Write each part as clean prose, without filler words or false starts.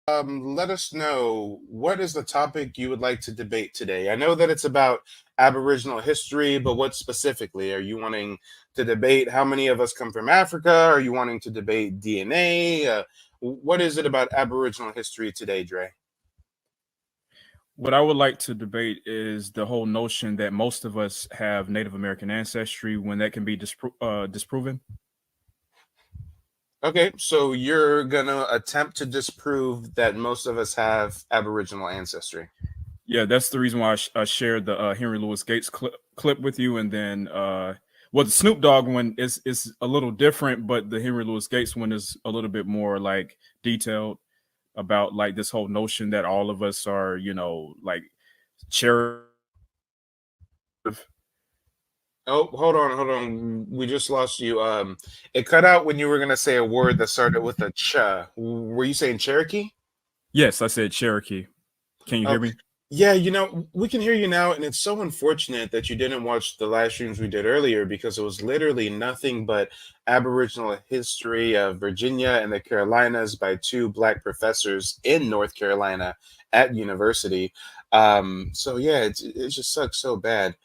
Let us know, what is the topic you would like to debate today? I know that it's about Aboriginal history, but what specifically? Are you wanting to debate how many of us come from Africa? Are you wanting to debate DNA? What is it about Aboriginal history today, Dre? What I would like to debate is the whole notion that most of us have Native American ancestry when that can be disproven. Okay, so you're gonna attempt to disprove that most of us have Aboriginal ancestry. Yeah, that's the reason why I shared the Henry Louis Gates clip with you, and then well, the Snoop Dogg one is a little different, but the Henry Louis Gates one is a little bit more like detailed about like this whole notion that all of us are, like charity. Oh, hold on. We just lost you. It cut out when you were gonna say a word that started with a ch. Were you saying Cherokee? Yes, I said Cherokee. Can you Oh, hear me? yeah, we can hear you now, and it's so unfortunate that you didn't watch the live streams we did earlier because it was literally nothing but Aboriginal history of Virginia and the Carolinas by two black professors in North Carolina at university. So yeah, it just sucks so bad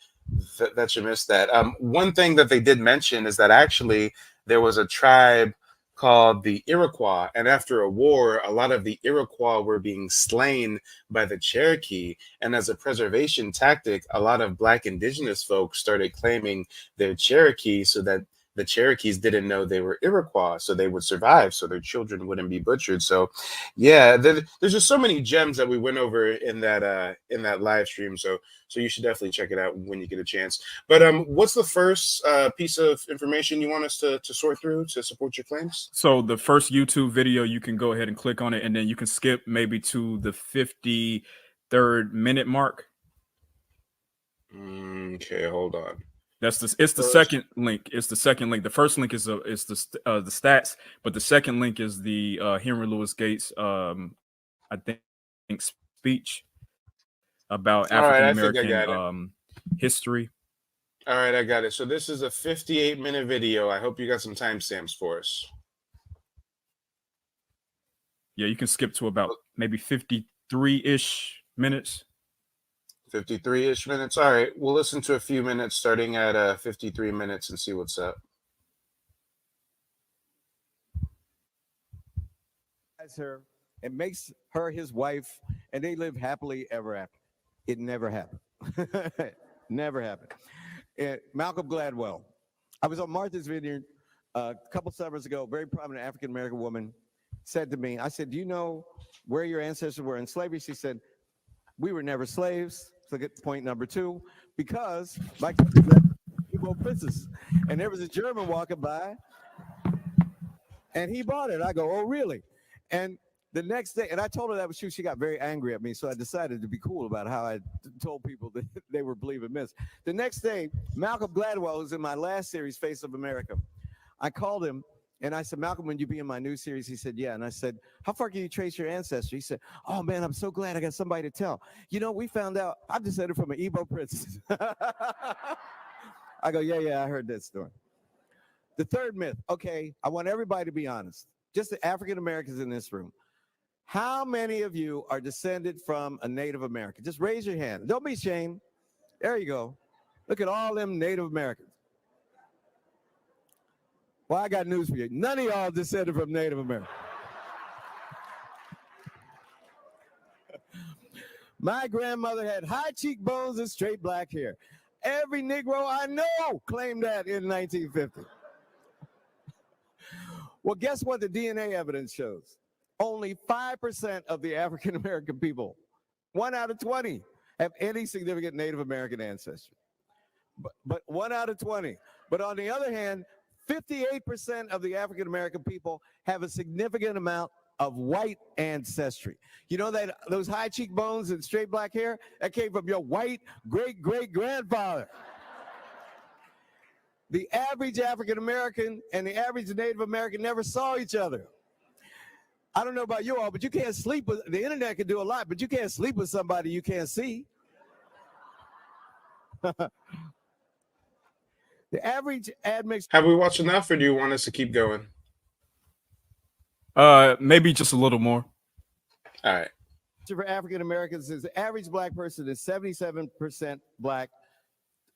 that you missed that. One thing that they did mention is that actually there was a tribe called the Iroquois, and after a war, a lot of the Iroquois were being slain by the Cherokee. And as a preservation tactic, a lot of Black indigenous folks started claiming their Cherokee so that the Cherokees didn't know they were Iroquois, so they would survive, so their children wouldn't be butchered. So, yeah, there's just so many gems that we went over in that live stream. So you should definitely check it out when you get a chance. But what's the first piece of information you want us to sort through to support your claims? So the first YouTube video, you can go ahead and click on it, and then you can skip maybe to the 53rd minute mark. Okay, hold on. It's the second link. It's the second link. The first link is the stats, but the second link is the Henry Louis Gates I think speech about All right, African I think I got it. American history. All right, I got it. So this is a 58-minute video. I hope you got some timestamps for us. Yeah, you can skip to about maybe 53-ish minutes. 53-ish minutes. All right, we'll listen to a few minutes starting at 53 minutes and see what's up. Her and makes her his wife, and they live happily ever after. It never happened. Never happened. Malcolm Gladwell. I was on Martha's Vineyard a couple summers ago. A very prominent African American woman said to me, I said, do you know where your ancestors were in slavery? She said, we were never slaves. So get point number two, because my country left Igbo princes. And there was a German walking by, and he bought it. I go, oh, really? And the next day, and I told her that was true. She got very angry at me, so I decided to be cool about how I told people that they were believing myths. The next day, Malcolm Gladwell was in my last series, Face of America. I called him, and I said, Malcolm, would you be in my new series? He said, yeah. And I said, how far can you trace your ancestry? He said, oh, man, I'm so glad I got somebody to tell. You know, we found out I'm descended from an Igbo princess. I go, yeah, I heard that story. The third myth, okay, I want everybody to be honest, just the African Americans in this room. How many of you are descended from a Native American? Just raise your hand. Don't be ashamed. There you go. Look at all them Native Americans. Well, I got news for you. None of y'all descended from Native Americans. My grandmother had high cheekbones and straight black hair. Every Negro I know claimed that in 1950. Well, guess what the DNA evidence shows? Only 5% of the African American people, 1 out of 20, have any significant Native American ancestry. But 1 out of 20. But on the other hand, 58% of the African American people have a significant amount of white ancestry. You know that those high cheekbones and straight black hair, that came from your white great-great-grandfather. The average African American and the average Native American never saw each other. I don't know about you all, but you can't sleep with, the internet can do a lot, but you can't sleep with somebody you can't see. The average admixture. Have we watched enough, or do you want us to keep going? Maybe just a little more. All right. For African Americans is the average black person is 77% black,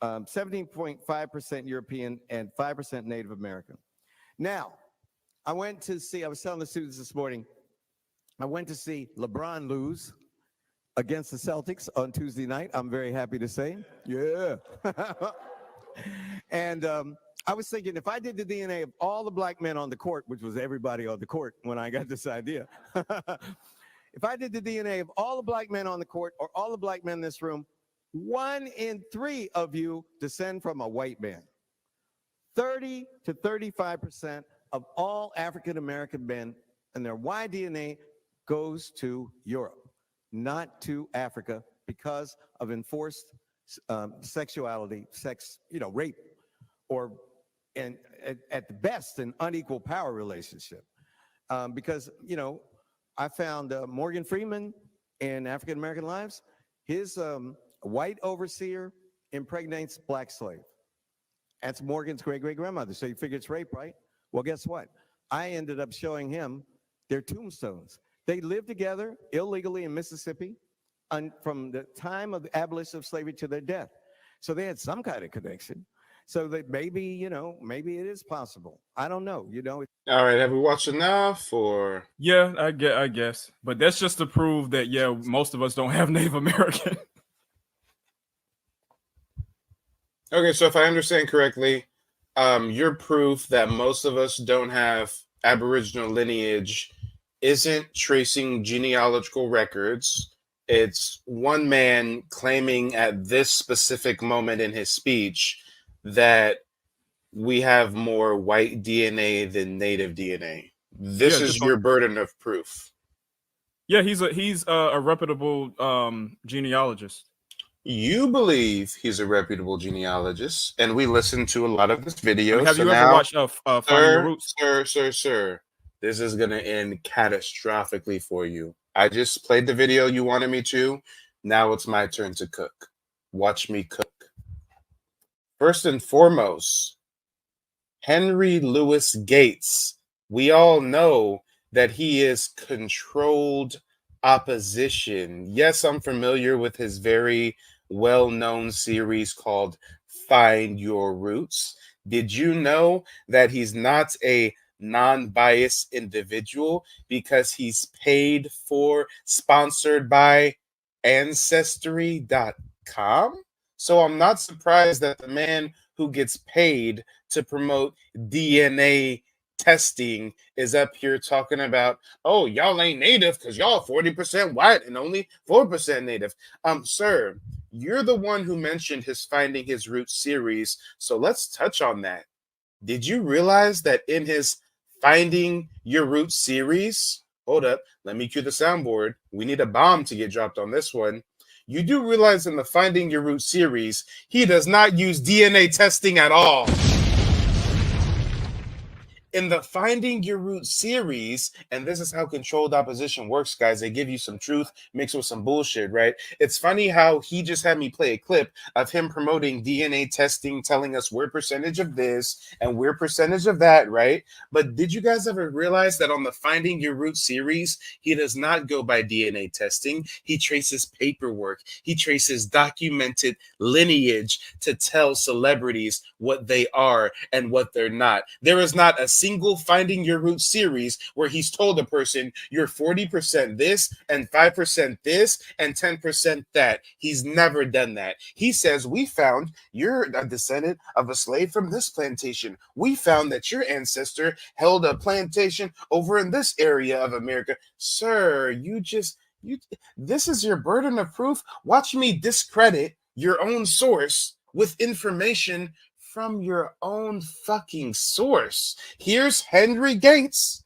17.5% European, and 5% Native American. Now, I was telling the students this morning, I went to see LeBron lose against the Celtics on Tuesday night. I'm very happy to say. Yeah. And I was thinking, if I did the DNA of all the black men on the court, which was everybody on the court when I got this idea, if I did the DNA of all the black men on the court or all the black men in this room, 1 in 3 of you descend from a white man. 30 to 35% of all African American men and their Y DNA goes to Europe, not to Africa, because of enforced sexuality, rape, or at the best an unequal power relationship. Because I found Morgan Freeman in African American Lives. His white overseer impregnates black slave. That's Morgan's great-great-grandmother. So you figure it's rape, right? Well, guess what? I ended up showing him their tombstones. They lived together illegally in Mississippi from the time of the abolition of slavery to their death. So they had some kind of connection. So that maybe it is possible. I don't know. All right. Have we watched enough, or? Yeah, I guess. But that's just to prove that, yeah, most of us don't have Native American. Okay, so if I understand correctly, your proof that most of us don't have Aboriginal lineage isn't tracing genealogical records. It's one man claiming at this specific moment in his speech that we have more white DNA than native DNA. This is your burden of proof. Yeah, he's a reputable genealogist. You believe he's a reputable genealogist, and we listened to a lot of this video. I mean, have you ever watched Finding Your Roots? Sir, this is going to end catastrophically for you. I just played the video you wanted me to. Now it's my turn to cook. Watch me cook. First and foremost, Henry Louis Gates. We all know that he is controlled opposition. Yes, I'm familiar with his very well-known series called Find Your Roots. Did you know that he's not a non-biased individual because he's paid for, sponsored by Ancestry.com? So I'm not surprised that the man who gets paid to promote DNA testing is up here talking about, oh, y'all ain't native because y'all 40% white and only 4% native. Sir, you're the one who mentioned his Finding His Roots series, so let's touch on that. Did you realize that in his Finding Your Roots series, hold up, let me cue the soundboard. We need a bomb to get dropped on this one. You do realize in the Finding Your Roots series, he does not use DNA testing at all. In the Finding Your Roots series, and this is how controlled opposition works, guys. They give you some truth mixed with some bullshit, right? It's funny how he just had me play a clip of him promoting DNA testing, telling us we're percentage of this and we're percentage of that, right? But did you guys ever realize that on the Finding Your Roots series, he does not go by DNA testing. He traces paperwork. He traces documented lineage to tell celebrities what they are and what they're not. There is not a single Finding Your Roots series where he's told a person you're 40% this and 5% this and 10% that. He's never done that. He says, we found you're a descendant of a slave from this plantation. We found that your ancestor held a plantation over in this area of America. Sir, this is your burden of proof. Watch me discredit your own source with information from your own fucking source. Here's Henry Gates.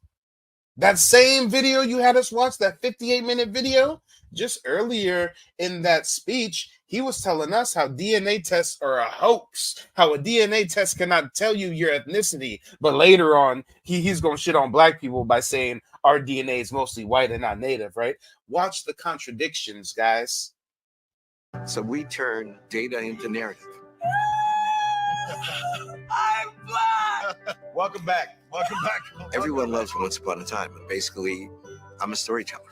That same video you had us watch, that 58-minute video, just earlier in that speech, he was telling us how DNA tests are a hoax, how a DNA test cannot tell you your ethnicity. But later on, he's going to shit on black people by saying our DNA is mostly white and not native, right? Watch the contradictions, guys. So we turn data into narrative. I'm black. Welcome back. Welcome back. Everyone loves Once Upon a Time, but basically, I'm a storyteller.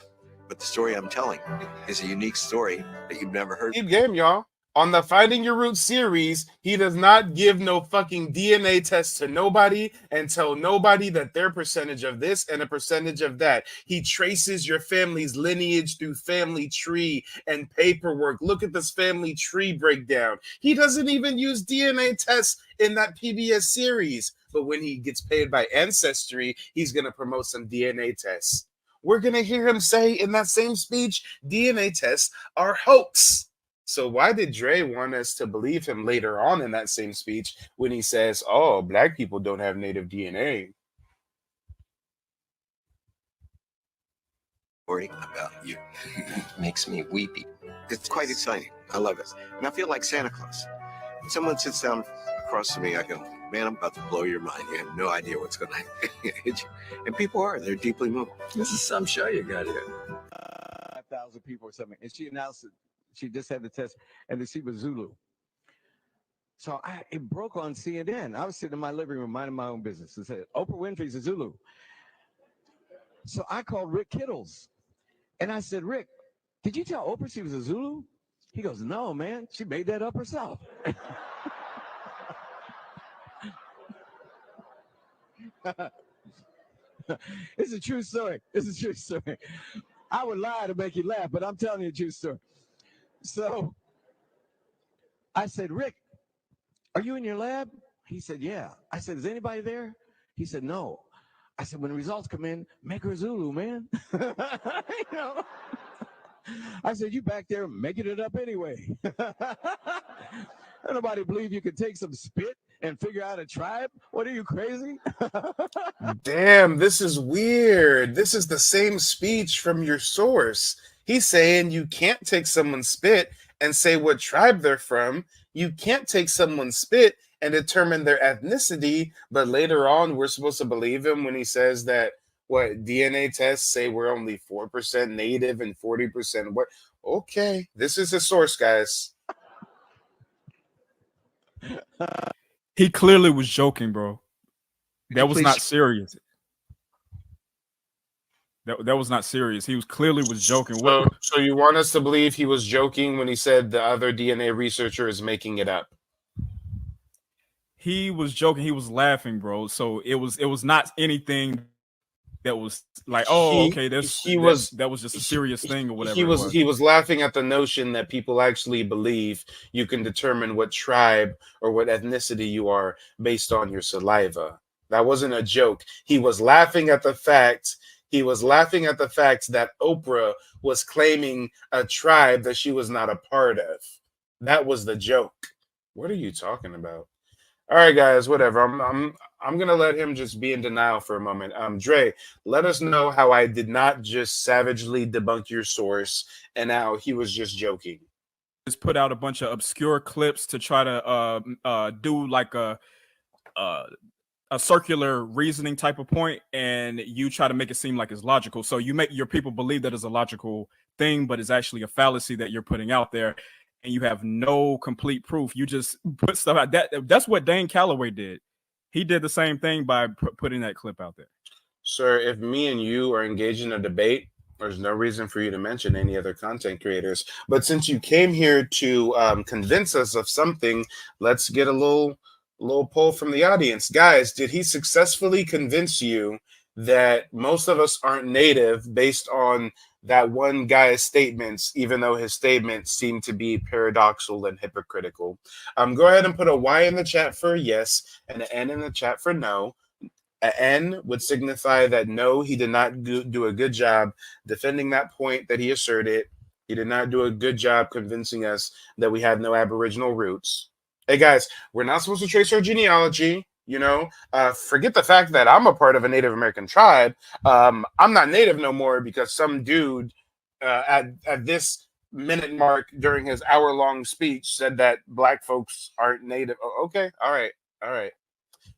But the story I'm telling is a unique story that you've never heard. Deep game, y'all. On the Finding Your Roots series, he does not give no fucking DNA test to nobody and tell nobody that their percentage of this and a percentage of that. He traces your family's lineage through family tree and paperwork. Look at this family tree breakdown. He doesn't even use DNA tests in that PBS series. But when he gets paid by Ancestry, he's going to promote some DNA tests. We're going to hear him say in that same speech, DNA tests are hoax. So why did Dre want us to believe him later on in that same speech when he says, oh, black people don't have native DNA? Story about you makes me weepy. It's quite exciting. I love it. And I feel like Santa Claus. When someone sits down across from me, I go, man, I'm about to blow your mind. You have no idea what's going to hit you. And people are. They're deeply moved. This is some show you got here. 5,000 people or something. And she announced that she just had the test and that she was Zulu. So it broke on CNN. I was sitting in my living room minding my own business and said, Oprah Winfrey's a Zulu. So I called Rick Kittles. And I said, Rick, did you tell Oprah she was a Zulu? He goes, no, man. She made that up herself. It's a true story. It's a true story. I would lie to make you laugh, but I'm telling you a true story. So I said, Rick, are you in your lab? He said, yeah. I said, is anybody there? He said, no. I said, when the results come in, make her Zulu, man. You know? I said, you back there making it up anyway. Nobody believe you could take some spit and figure out a tribe? What, are you crazy? Damn, this is weird. This is the same speech from your source. He's saying you can't take someone's spit and say what tribe they're from. You can't take someone's spit and determine their ethnicity. But later on, we're supposed to believe him when he says that, what, DNA tests say we're only 4% native and 40% what? Okay, this is a source, guys. He clearly was joking, bro. That was not serious. That was not serious. He was clearly was joking. So you want us to believe he was joking when he said the other DNA researcher is making it up? He was joking. He was laughing, bro. So it was not anything that was like, oh, okay, that was just a serious thing or whatever. He was laughing at the notion that people actually believe you can determine what tribe or what ethnicity you are based on your saliva. That wasn't a joke. He was laughing at the fact. He was laughing at the fact that Oprah was claiming a tribe that she was not a part of. That was the joke. What are you talking about? All right, guys, whatever. I'm gonna let him just be in denial for a moment. Dre, let us know how I did not just savagely debunk your source and how he was just joking. Just put out a bunch of obscure clips to try to do like a circular reasoning type of point, and you try to make it seem like it's logical. So you make your people believe that it's a logical thing, but it's actually a fallacy that you're putting out there. And you have no complete proof. You just put stuff out. That's what Dane Calloway did. He did the same thing by putting that clip out there. Sir, if me and you are engaged in a debate, there's no reason for you to mention any other content creators. But since you came here to convince us of something, let's get a little poll from the audience. Guys, did he successfully convince you that most of us aren't native based on that one guy's statements, even though his statements seem to be paradoxical and hypocritical? Go ahead and put a Y in the chat for yes and an N in the chat for no. An N would signify that no, he did not do a good job defending that point that he asserted. He did not do a good job convincing us that we have no Aboriginal roots. Hey guys, we're not supposed to trace our genealogy. You know, forget the fact that I'm a part of a Native American tribe. I'm not Native no more because some dude at this minute mark during his hour-long speech said that black folks aren't Native. Oh, okay, all right.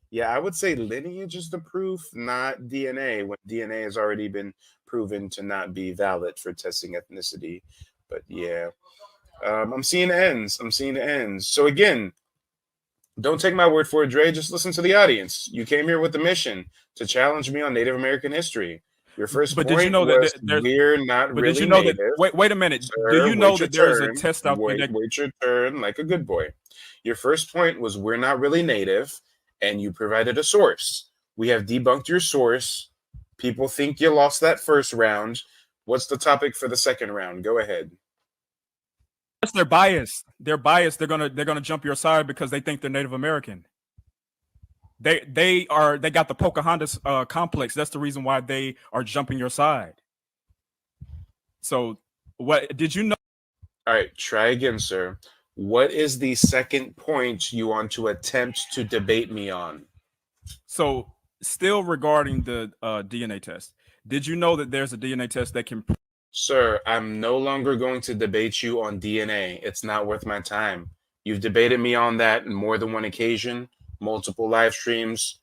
Yeah, I would say lineage is the proof, not DNA, when DNA has already been proven to not be valid for testing ethnicity. But yeah, I'm seeing ends. So again, don't take my word for it, Dre. Just listen to the audience. You came here with the mission to challenge me on Native American history. Your first But did you point know that was there's? we're not But did really you know that? native. Wait a minute. Do Sir, you know wait your that there is a turn. test out there Wait, that? wait your turn like a good boy. Your first point was we're not really native, and you provided a source. We have debunked your source. People think you lost that first round. What's the topic for the second round? Go ahead. Yes, they're biased. They're biased. They're gonna jump your side because they think they're Native American. They got the Pocahontas complex. That's the reason why they are jumping your side. So what did you know? All right, try again, sir. What is the second point you want to attempt to debate me on? So still regarding the DNA test, did you know that there's a DNA test that can? Sir, I'm no longer going to debate you on DNA. It's not worth my time. You've debated me on that in more than one occasion, multiple live streams.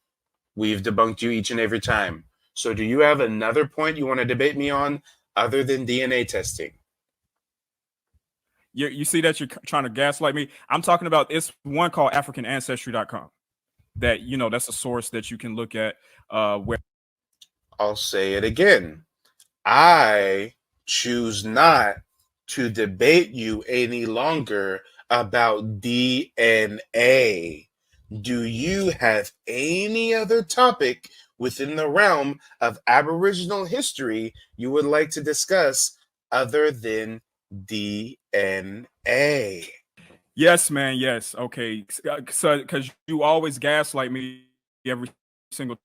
We've debunked you each and every time. So do you have another point you want to debate me on other than DNA testing? You see that you're trying to gaslight me. I'm talking about it's one called AfricanAncestry.com. That that's a source that you can look at. Where I'll say it again. I choose not to debate you any longer about DNA. Do you have any other topic within the realm of Aboriginal history you would like to discuss other than DNA? Yes, man. Yes. Okay. So because you always gaslight me every single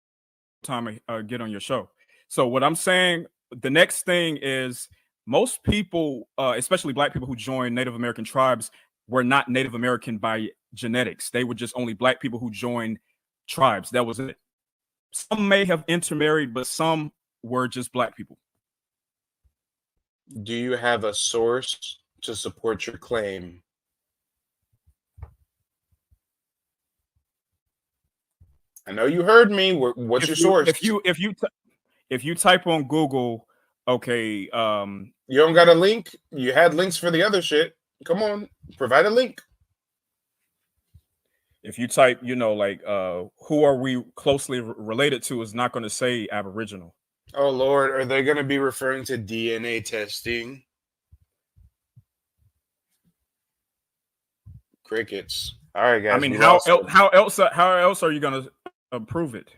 time I get on your show. So what I'm saying, the next thing is most people, especially Black people who join Native American tribes, were not Native American by genetics. They were just only Black people who joined tribes. That was it. Some may have intermarried, but some were just Black people. Do you have a source to support your claim? I know you heard me. What's your source? If you type on Google, okay, you don't got a link? You had links for the other shit. Come on, provide a link. If you type, who are we closely related to, is not going to say Aboriginal. Oh Lord, are they going to be referring to DNA testing? Crickets. All right, guys. I mean, how else are you going to prove it?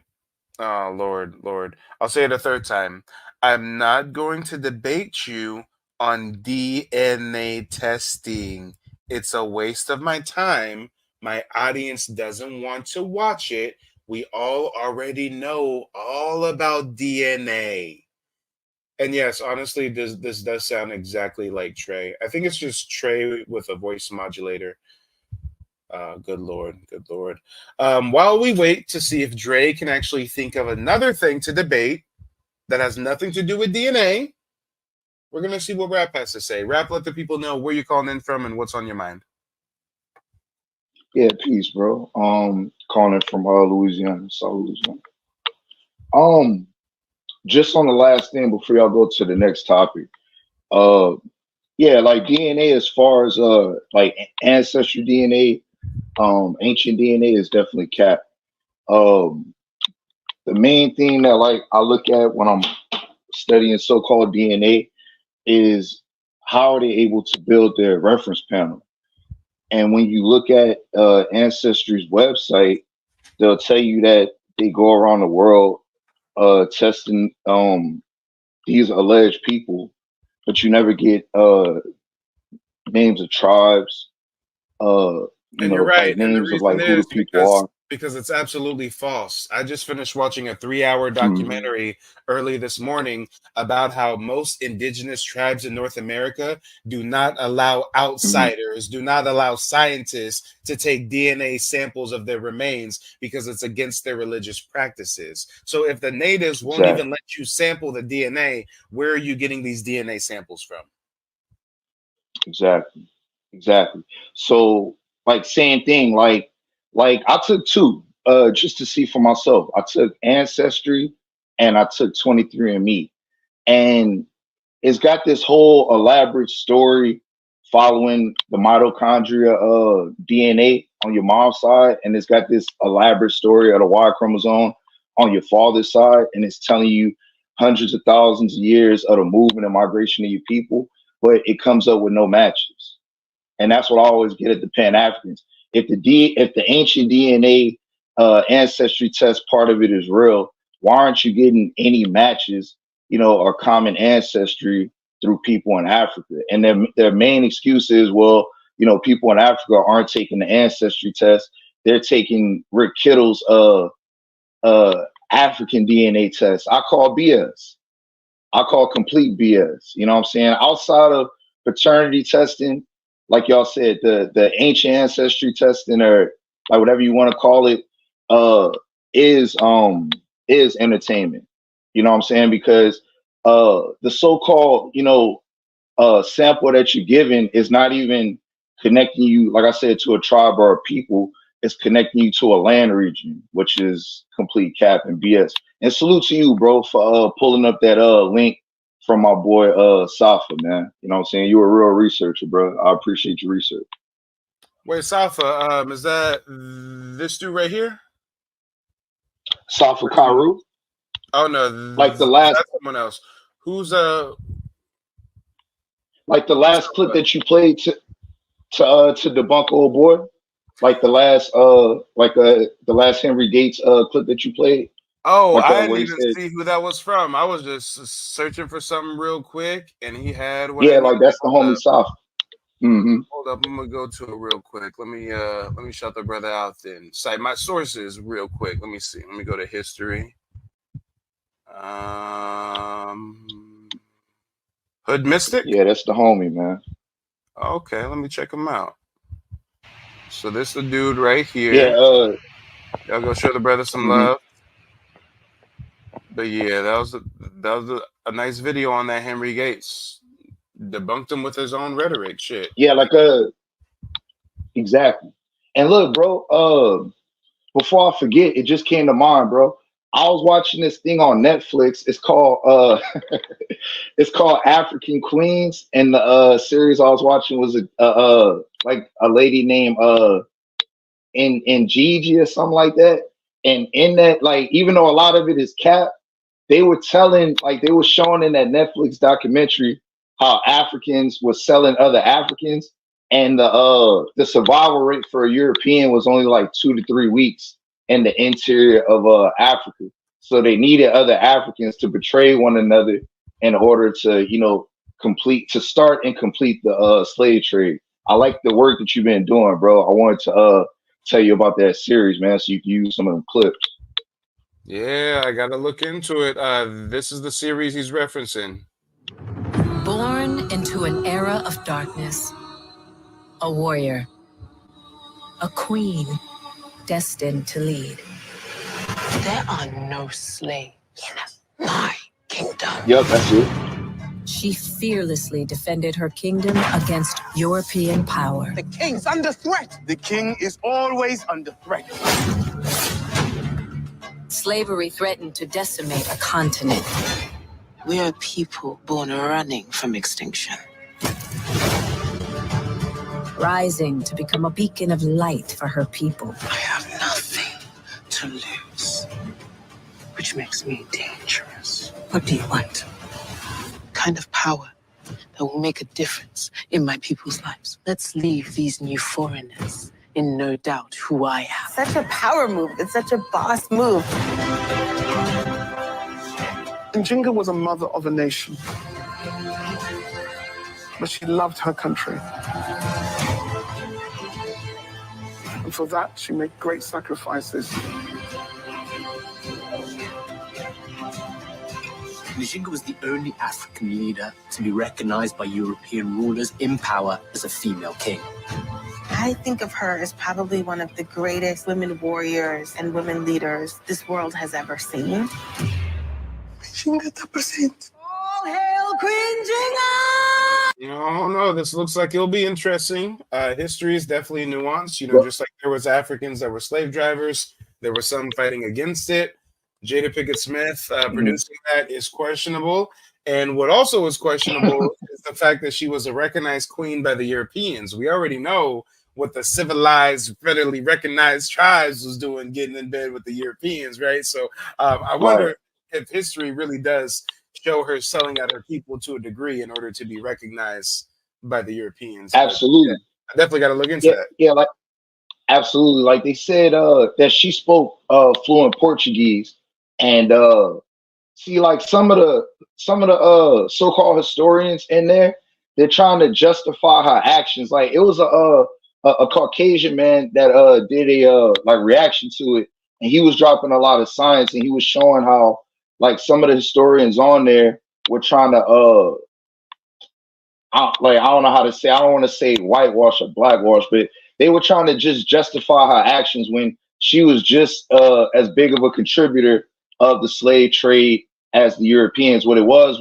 Oh Lord. I'll say it a third time. I'm not going to debate you on DNA testing. It's a waste of my time. My audience doesn't want to watch it. We all already know all about DNA. And yes, honestly, this does sound exactly like Trey. I think it's just Trey with a voice modulator. Good Lord. While we wait to see if Dre can actually think of another thing to debate that has nothing to do with DNA, we're going to see what Rap has to say. Rap, let the people know where you're calling in from and what's on your mind. Yeah, peace, bro. Calling from Louisiana, South Louisiana. Just on the last thing before y'all go to the next topic. Yeah, like DNA as far as like ancestry DNA, ancient DNA is definitely capped. The main thing that like I look at when I'm studying so-called DNA is how are they able to build their reference panel. And when you look at Ancestry's website, they'll tell you that they go around the world testing these alleged people, but you never get names of tribes, And you're right. like names of like who the people are. Because it's absolutely false. I just finished watching a 3-hour documentary early this morning about how most indigenous tribes in North America do not allow outsiders, do not allow scientists to take DNA samples of their remains because it's against their religious practices. So if the natives won't even let you sample the DNA, where are you getting these DNA samples from? Exactly. So like same thing, like I took two just to see for myself. I took Ancestry and I took 23andMe. And it's got this whole elaborate story following the mitochondria DNA on your mom's side, and it's got this elaborate story of the Y chromosome on your father's side, and it's telling you hundreds of thousands of years of the movement and migration of your people, but it comes up with no matches. And that's what I always get at the Pan Africans. If the ancient DNA ancestry test part of it is real, why aren't you getting any matches, or common ancestry through people in Africa? And their main excuse is, well, people in Africa aren't taking the ancestry test. They're taking Rick Kittle's African DNA test. I call BS. I call complete BS. You know what I'm saying? Outside of paternity testing, like y'all said, the ancient ancestry testing, or like whatever you want to call it, is entertainment. You know what I'm saying? Because the so-called, sample that you're given is not even connecting you, like I said, to a tribe or a people. It's connecting you to a land region, which is complete cap and BS. And salute to you, bro, for pulling up that link from my boy Safa, man. You know what I'm saying? You're a real researcher, bro. I appreciate your research. Wait, Safa, is that this dude right here? Safa Karu? Oh no, like the last, that's someone else. Who's like the last clip that you played to debunk old boy? Like the last the last Henry Gates clip that you played? Oh, like I didn't even see who that was from. I was just searching for something real quick, and he had what yeah, like that's the homie Safa. Mm-hmm. Hold up, I'm gonna go to it real quick. Let me shout the brother out then. Cite my sources real quick. Let me see. Let me go to history. Hood Mystic? Yeah, that's the homie, man. Okay, let me check him out. So this the dude right here. Yeah, y'all go show the brother some love. But yeah, that was a nice video on that Henry Gates. Debunked him with his own rhetoric. Shit. Yeah, exactly. And look, bro, before I forget, it just came to mind, bro. I was watching this thing on Netflix. It's called it's called African Queens, and the series I was watching was like a lady named in Gigi or something like that. And in that, like, even though a lot of it is cap, they were showing in that Netflix documentary how Africans were selling other Africans, and the survival rate for a European was only like 2 to 3 weeks in the interior of Africa. So they needed other Africans to betray one another in order to, start and complete the slave trade. I like the work that you've been doing, bro. I wanted to tell you about that series, man, so you can use some of them clips. Yeah, I gotta look into it. This is the series he's referencing. Born into an era of darkness, a warrior, a queen destined to lead. There are no slaves in my kingdom. Yep, that's it. She fearlessly defended her kingdom against European power. The king's under threat. The king is always under threat. Slavery threatened to decimate a continent. We are people born running from extinction. Rising to become a beacon of light for her people. I have nothing to lose, which makes me dangerous. What do you want? Kind of power that will make a difference in my people's lives. Let's leave these new foreigners in no doubt who I am. Such a power move. It's such a boss move. Njinga was a mother of a nation, but she loved her country. And for that, she made great sacrifices. Njinga was the only African leader to be recognized by European rulers in power as a female king. I think of her as probably one of the greatest women warriors and women leaders this world has ever seen. All hail Queen Jinga! No, this looks like it'll be interesting. History is definitely nuanced. Just like there was Africans that were slave drivers, there were some fighting against it. Jada Pinkett Smith producing that is questionable. And what also is questionable is the fact that she was a recognized queen by the Europeans. We already know what the civilized, federally recognized tribes was doing, getting in bed with the Europeans, right? So I wonder if history really does show her selling out her people to a degree in order to be recognized by the Europeans. But, Absolutely. yeah, I definitely got to look into Yeah, that. yeah, like absolutely. Like they said that she spoke fluent Portuguese. And see, like some of the so-called historians in there, they're trying to justify her actions. Like it was a Caucasian man that did a like reaction to it, and he was dropping a lot of science, and he was showing how like some of the historians on there were trying to I don't know how to say, I don't want to say whitewash or blackwash, but they were trying to just justify her actions when she was just as big of a contributor of the slave trade as the Europeans. What it was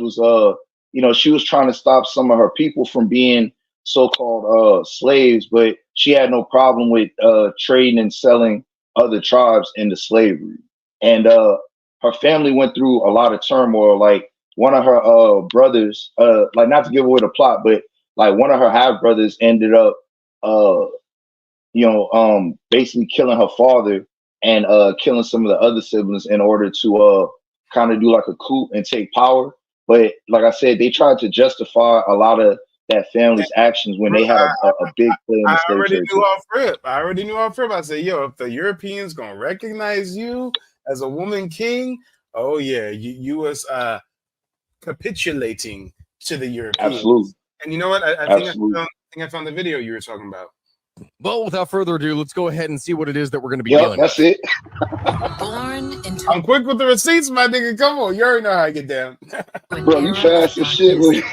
she was trying to stop some of her people from being so-called slaves, but she had no problem with trading and selling other tribes into slavery. And her family went through a lot of turmoil. Like one of her brothers, like not to give away the plot, but like one of her half brothers ended up uh basically killing her father and killing some of the other siblings in order to kind of do like a coup and take power. But like I said, they tried to justify a lot of that family's actions when they had a big play in the slave already trade knew too. off rip. I already knew off rip. I said, yo, if the Europeans gonna recognize you as a woman king, oh yeah, you was capitulating to the Europeans. Absolutely. And you know what? I think I found the video you were talking about. Well, without further ado, let's go ahead and see what it is that we're going to be Yep, dealing that's with. it. Born into I'm quick with the receipts, my nigga. Come on, you already know how I get down. Bro, you fast as shit.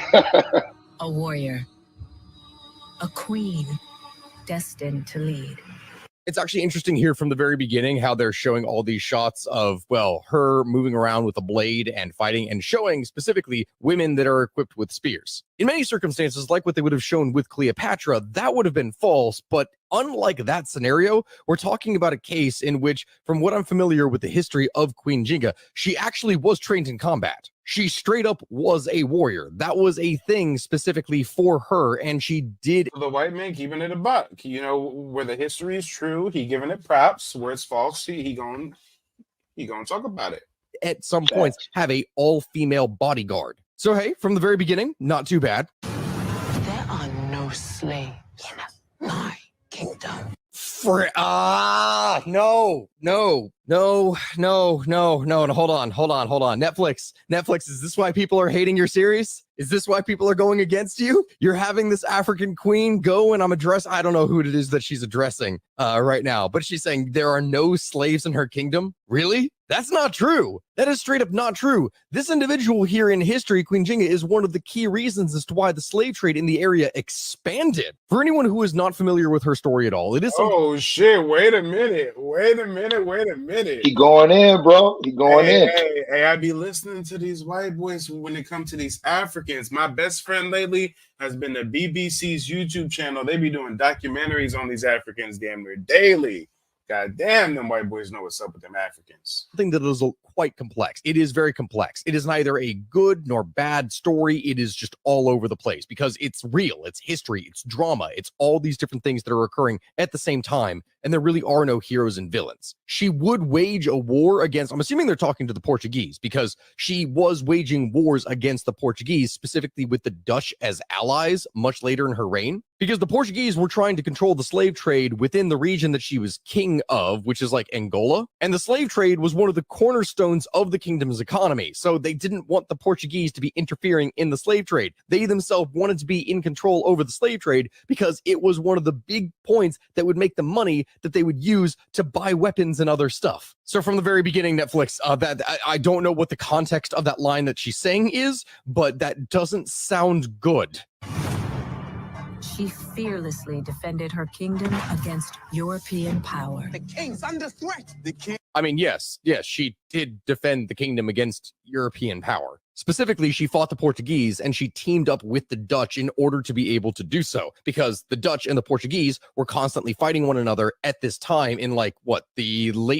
a warrior, a queen destined to lead. It's actually interesting here from the very beginning how they're showing all these shots of, well, her moving around with a blade and fighting and showing specifically women that are equipped with spears. In many circumstances, like what they would have shown with Cleopatra, that would have been false. But unlike that scenario, we're talking about a case in which, from what I'm familiar with the history of Queen Jinga, she actually was trained in combat. She straight up was a warrior. That was a thing specifically for her, and she did. The white man keeping it a buck. You know, where the history is true, he giving it props. Where it's false, he gonna talk about it. At some points, have a all-female bodyguard. So hey, from the very beginning, not too bad. There are no slaves in my kingdom. No. Hold on. Netflix, is this why people are hating your series? Is this why people are going against you? You're having this African queen go, and I don't know who it is that she's addressing right now, but she's saying there are no slaves in her kingdom. Really? That's not true. That is straight up not true. This individual here in history, Queen Jinga, is one of the key reasons as to why the slave trade in the area expanded. For anyone who is not familiar with her story at all, it is. Oh shit! Wait a minute! He going in, bro. He going in. Hey, I be listening to these white boys when it comes to these Africans. My best friend lately has been the BBC's YouTube channel. They be doing documentaries on these Africans damn near daily. God damn, them white boys know what's up with them Africans. Something that is quite complex. It is very complex. It is neither a good nor bad story. It is just all over the place because it's real. It's history. It's drama. It's all these different things that are occurring at the same time. And there really are no heroes and villains. She would wage a war against, I'm assuming they're talking to the Portuguese, because she was waging wars against the Portuguese, specifically with the Dutch as allies much later in her reign, because the Portuguese were trying to control the slave trade within the region that she was king of, which is like Angola. And the slave trade was one of the cornerstones of the kingdom's economy. So they didn't want the Portuguese to be interfering in the slave trade. They themselves wanted to be in control over the slave trade because it was one of the big points that would make the money that they would use to buy weapons and other stuff. So from the very beginning, Netflix, I don't know what the context of that line that she's saying is, but that doesn't sound good. She fearlessly defended her kingdom against European power. The king's under threat. The king. I mean, yes, she did defend the kingdom against European power. Specifically, she fought the Portuguese and she teamed up with the Dutch in order to be able to do so, because the Dutch and the Portuguese were constantly fighting one another at this time in the late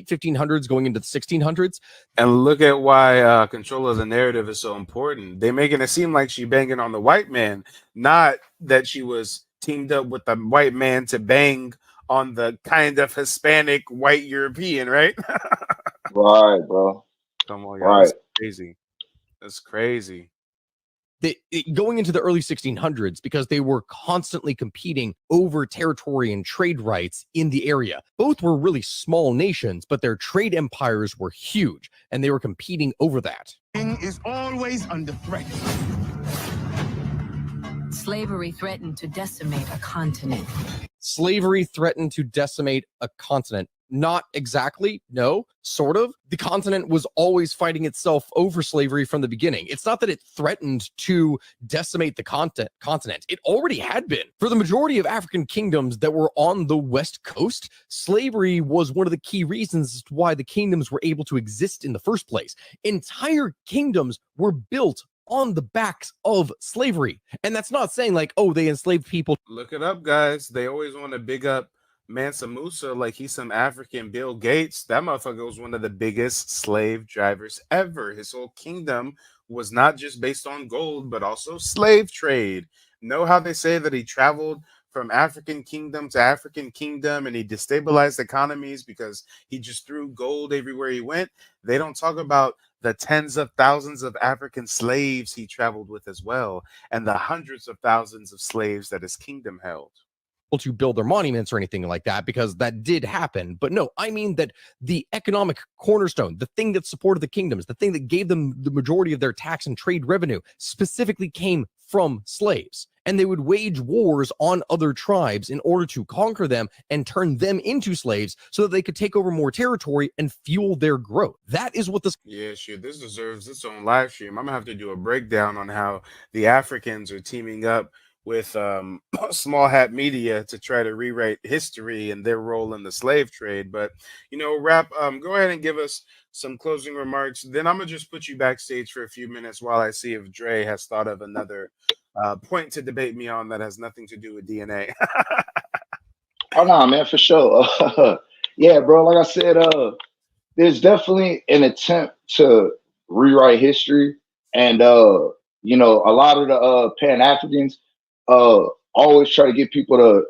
1500s going into the 1600s. And look at why control of the narrative is so important. They making it seem like she banging on the white man, not that she was teamed up with the white man to bang on the kind of Hispanic white European, right? Right, bro. Come on, right. crazy. That's crazy. Going into the early 1600s, because they were constantly competing over territory and trade rights in the area. Both were really small nations, but their trade empires were huge, and they were competing over that. King is always under threat. Slavery threatened to decimate a continent. Slavery threatened to decimate a continent. Not exactly, no, sort of. The continent was always fighting itself over slavery from the beginning. It's not that it threatened to decimate the continent. It already had been. For the majority of African kingdoms that were on the West Coast, slavery was one of the key reasons why the kingdoms were able to exist in the first place. Entire kingdoms were built on the backs of slavery. And that's not saying like, oh, they enslaved people. Look it up, guys. They always want to big up Mansa Musa like he's some African Bill Gates. That motherfucker was one of the biggest slave drivers ever. His whole kingdom was not just based on gold, but also slave trade. Know how they say that he traveled from African kingdom to African kingdom and he destabilized economies because he just threw gold everywhere he went? They don't talk about the tens of thousands of African slaves he traveled with as well, and the hundreds of thousands of slaves that his kingdom held. To build their monuments or anything like that, because that did happen. But no, I mean that the economic cornerstone, the thing that supported the kingdoms, the thing that gave them the majority of their tax and trade revenue, specifically came from slaves. And they would wage wars on other tribes in order to conquer them and turn them into slaves so that they could take over more territory and fuel their growth. That is what this... Yeah, shit, this deserves its own live stream. I'm gonna have to do a breakdown on how the Africans are teaming up with small hat media to try to rewrite history and their role in the slave trade. But Rap, go ahead and give us some closing remarks. Then I'm gonna just put you backstage for a few minutes while I see if Dre has thought of another point to debate me on that has nothing to do with DNA. Oh no, man, for sure. Yeah, bro. Like I said, there's definitely an attempt to rewrite history, and a lot of the Pan Africans always try to get people to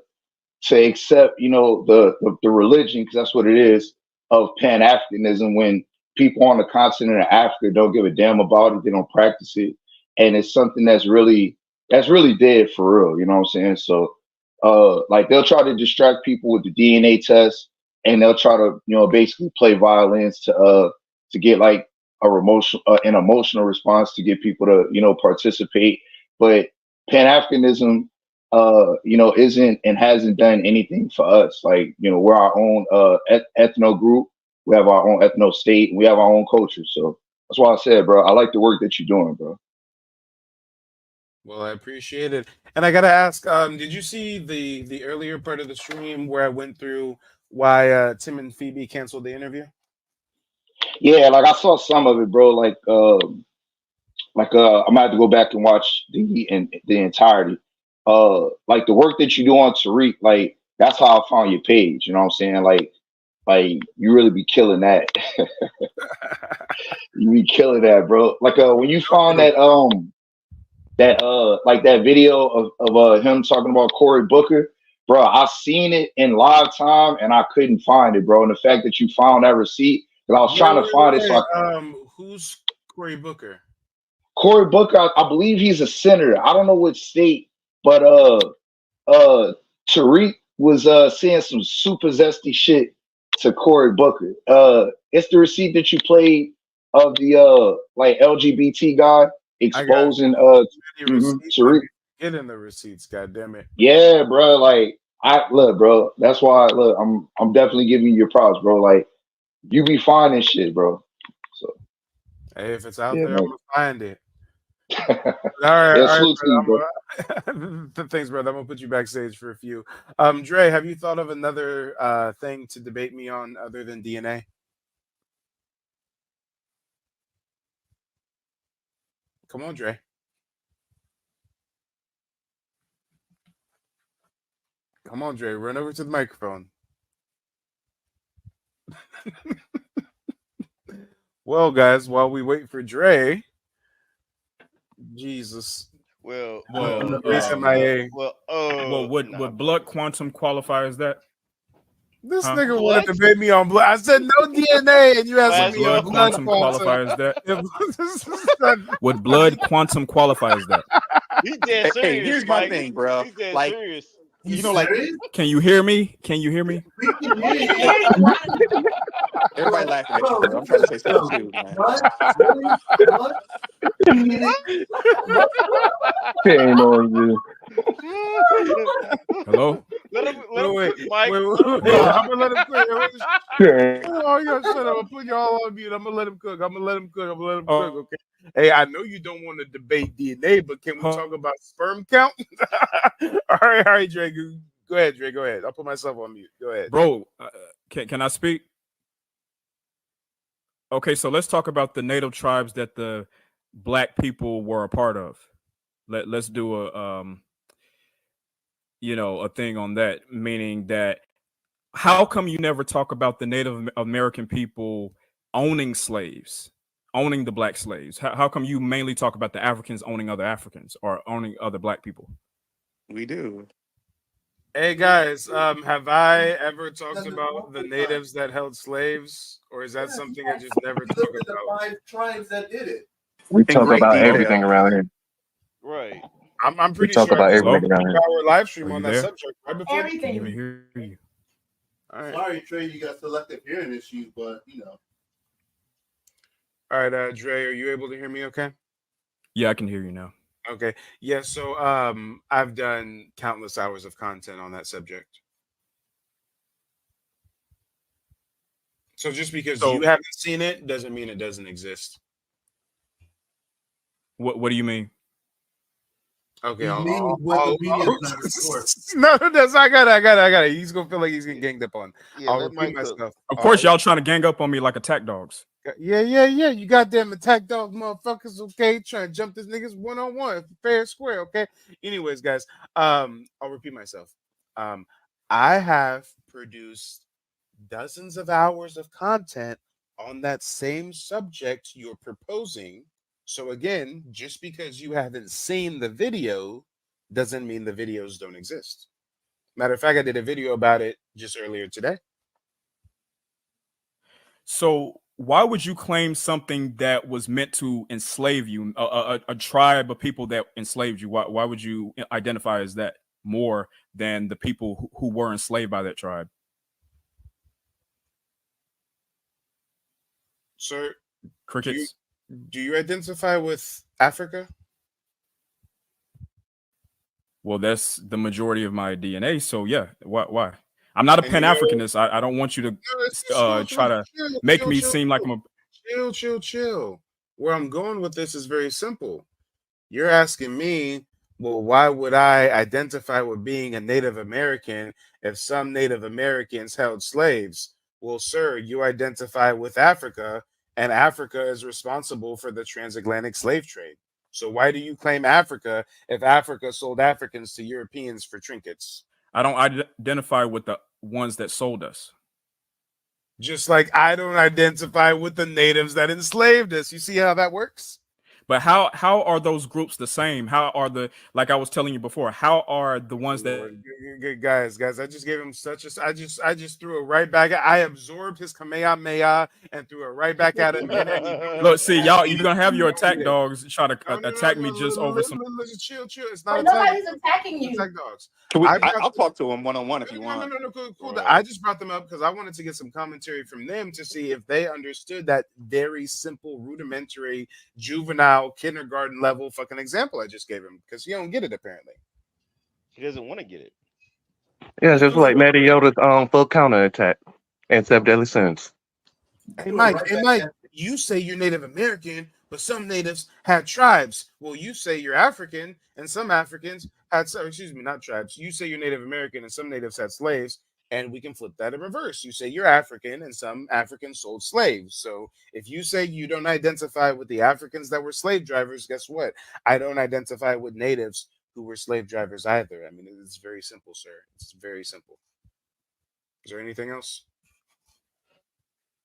accept, the religion, because that's what it is, of Pan Africanism, when people on the continent of Africa don't give a damn about it, they don't practice it, and it's something that's really dead for real. You know what I'm saying? So like they'll try to distract people with the DNA test, and they'll try to basically play violins to get like an emotional response to get people to participate. But Pan-Africanism isn't and hasn't done anything for us. Like, we're our own ethno group, we have our own ethno state, and we have our own culture. So that's why I said, bro, I like the work that you're doing, bro. Well, I appreciate it. And I gotta ask, did you see the earlier part of the stream where I went through why Tim and Phoebe canceled the interview? Yeah, like I saw some of it, bro. Like I'm gonna have to go back and watch the entirety. Like the work that you do on Tariq, like that's how I found your page. You know what I'm saying? Like you really be killing that. You be killing that, bro. Like when you found that like that video of him talking about Cory Booker, bro, I seen it in live time and I couldn't find it, bro. And the fact that you found that receipt, because I was trying to find it. So who's Cory Booker? Cory Booker, I believe he's a senator. I don't know which state, but Tariq was saying some super zesty shit to Cory Booker. It's the receipt that you played of the like LGBT guy exposing Tariq. Get in the receipts, goddamn it. Yeah, bro. Like look, bro. That's why I'm definitely giving you your props, bro. Like you be finding shit, bro. So hey, if it's out yeah, there, man. I'm gonna find it. all right, Yeah, all bro. Thanks, brother. I'm gonna put you backstage for a few. Dre, have you thought of another thing to debate me on other than DNA? Come on, Dre. Come on, Dre. Run over to the microphone. Well, guys, while we wait for Dre, Jesus. Well, MIA. would blood quantum qualify as that? This Huh? nigga want to debate me on blood. I said no DNA, and you asking me Blood on blood quantum qualify as that? quantum. Would blood quantum qualify as that? He's dead Hey, serious. here's my Mike. thing, bro. He's dead Like, serious. you know, like Can you hear me? Can you hear me? everybody laughing at you, bro. I'm trying to say something too, man. Shame on you. Hello? Let him Wait, cook, Mike. wait, Let him wait. cook. I'm gonna let him cook. Shame. Oh, you gotta shut up. I'm gonna put y'all on mute. I'm gonna let him cook. Okay. Hey, I know you don't want to debate DNA, but can we talk about sperm count? all right, Dre. Go ahead, Dre. Go ahead. I'll put myself on mute. Go ahead, Bro. Can I speak? Okay, so let's talk about the native tribes that the black people were a part of. Let's do a a thing on that, meaning that how come you never talk about the Native American people owning slaves, owning the black slaves? How come you mainly talk about the Africans owning other Africans or owning other black people? We do. Hey guys, have I ever talked about the natives that held slaves, or is that something I just never talk about? 5 tribes that did it. We In talk great about detail. everything around here. Right. I'm pretty talk sure about I did everything around here. our live stream Are on you that there? subject right before. Can't even hear you. All right. Sorry, Trey, you got selective hearing issues, but All right, Dre, are you able to hear me okay? Yeah, I can hear you now. Okay. Yeah, so I've done countless hours of content on that subject. So just because you haven't seen it doesn't mean it doesn't exist. What do you mean? Okay, he's I'll- meaning I'll- Wikipedia's not his source. No, that's I got it. He's gonna feel like he's getting ganged up on. Yeah, I'll let repeat Mike cook. myself. Of course, y'all trying to gang up on me like attack dogs. Yeah. You goddamn attack dog motherfuckers, okay? Trying to jump this niggas one-on-one, fair square, okay? Anyways, guys, I'll repeat myself. I have produced dozens of hours of content on that same subject you're proposing. So again, just because you haven't seen the video doesn't mean the videos don't exist. Matter of fact, I did a video about it just earlier today. So why would you claim something that was meant to enslave you, a tribe of people that enslaved you? Why would you identify as that more than the people who were enslaved by that tribe? Sir, Crickets. Do you identify with Africa? Well, that's the majority of my DNA. So yeah, why? I'm not a And Pan Africanist. I don't want you to try to make me seem like I'm a chill. Where I'm going with this is very simple. You're asking me, well, why would I identify with being a Native American if some Native Americans held slaves? Well, sir, you identify with Africa, and Africa is responsible for the transatlantic slave trade. So why do you claim Africa if Africa sold Africans to Europeans for trinkets? I don't identify with the ones that sold us. Just like I don't identify with the natives that enslaved us. You see how that works? But how are those groups the same? How are like I was telling you before, how are the ones that guys, I just gave him such a I just threw it right back. I absorbed his Kamehameha and threw it right back at him. Look, see, y'all, you're gonna have your attack dogs try to attack me just over some. Chill. It's not nobody's attacking you. Attack dogs. I'll talk to him one-on-one if you want. No, cool. Right. I just brought them up because I wanted to get some commentary from them to see if they understood that very simple, rudimentary, juvenile, kindergarten level fucking example I just gave him, because he don't get it apparently. He doesn't want to get it. Yeah, it's just like Matty Yoda's full counterattack and 7 Deadly Sins. Hey Mike, you say you're Native American, but some natives had tribes. Well, you say you're African, and some Africans had, not tribes. You say you're Native American, and some natives had slaves, and we can flip that in reverse. You say you're African, and some Africans sold slaves. So if you say you don't identify with the Africans that were slave drivers, guess what? I don't identify with natives who were slave drivers either. I mean, it's very simple, sir. It's very simple. Is there anything else?